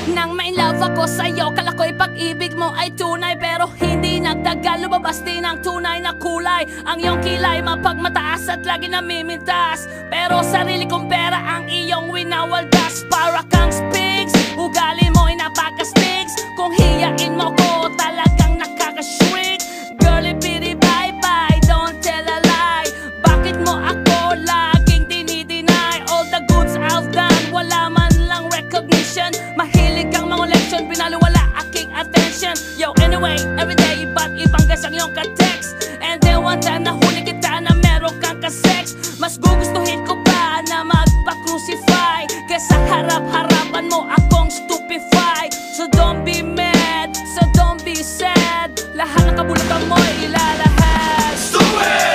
Nang ma-inlove ako sa'yo, kala ko'y pag-ibig mo ay tunay, pero hindi nagtagal, lumabas din ang tunay na kulay. Ang iyong kilay mapagmataas at lagi namimintas, pero sarili kong pera ang iyong winawaldas. Para kang spigs, ugali mo'y napaka-stigs. Kung hiyain mo ko, talagang nakaka-shrink. Girlie pity bye-bye, don't tell a lie. Bakit mo ako laging dinideny? All the goods I've done, wala man lang recognition. Mahilig kang mga leksyon, pinaliwala aking attention. Yo, anyway, everyday, ba't ibang gas ang iyong ka-text? And then one time nahuli kita na meron kang ka-sex. Mas gugustuhin ko pa na magpa-crucify kesa harap-harapan mo akong stupefy. So don't be mad, so don't be sad. Lahat ng kabulutan mo ilalahad. Stupid!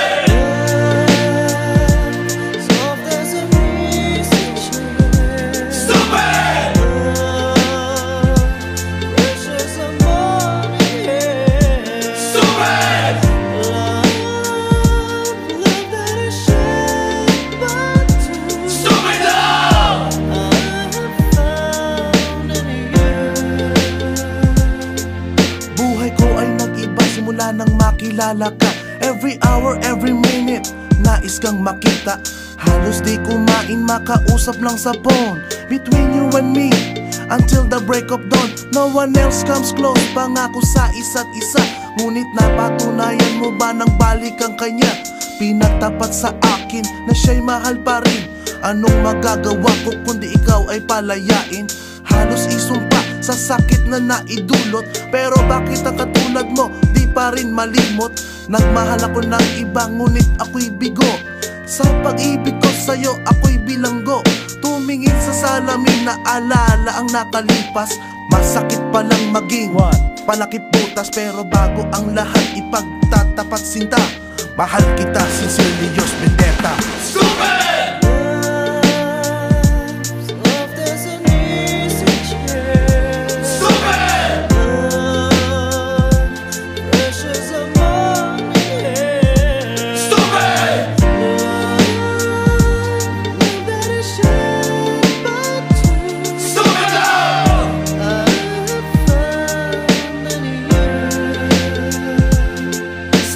Nang makilala ka, every hour, every minute, nais kang makita. Halos di kumain, makausap lang sa phone. Between you and me, until the break of dawn. No one else comes close, pangako sa isa't isa. Ngunit napatunayan mo ba nang balik ang kanya? Pinagtapat sa akin na siya'y mahal pa rin. Anong magagawa ko kundi ikaw ay palayain? Halos isumpa sa sakit na naidulot, pero bakit ang katulad mo di pa rin malimot? Nagmahal ako ng iba ngunit ako'y bigo. Sa pag-ibig ko sa'yo ako'y bilanggo. Tumingin sa salamin na alala ang nakalipas. Masakit palang maging palakip butas, pero bago ang lahat ipagtatapat sinta. Mahal kita, sincerely yours, Vendetta. Stupid!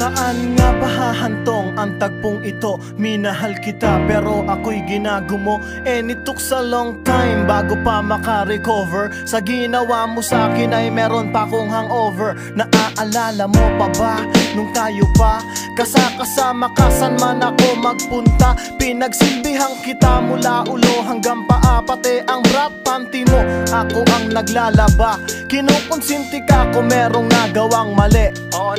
Saan nga ba hahantong ang tagpong ito? Minahal kita pero ako'y ginagumo. And it took a long time bago pa makarecover. Sa ginawa mo sa akin ay meron pa akong hangover. Naaalala mo pa ba nung tayo pa kasama ka saan man ako magpunta? Pinagsilbihan kita mula ulo hanggang paa, pati ang bra panty mo ako ang naglalaba. Kinukonsinti ka kung merong nagawang mali. Oo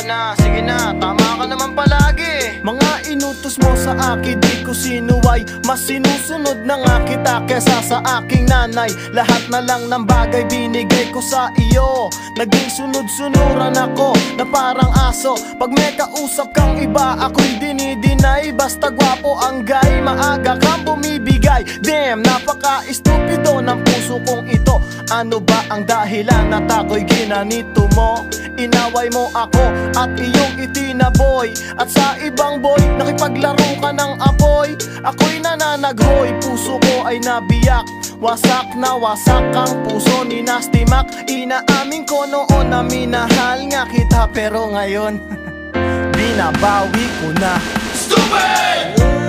na, sige na, tama ka naman palagi. Mga inutos mo sa akin di ko sinuway. Mas sinusunod na nga kita kesa sa aking nanay. Lahat na lang ng bagay binigay ko sa iyo. Naging sunod-sunuran ako na parang aso. Pag may kausap kang iba ako'y dinidinay. Basta gwapo ang guy, maaga kang bumibigay. Damn, napaka-estupido ng puso kong ito. Ano ba ang dahilan at ako'y ginanito mo? Inaway mo ako at iyong itinaboy. At sa ibang boy, nakipaglaro ka ng apoy. Ako'y nananaghoy, puso ko ay nabiyak. Wasak na wasak ang puso ni Nasty Mac. Inaamin ko noon na minahal nga kita, pero ngayon binabawi ko na. Stupid!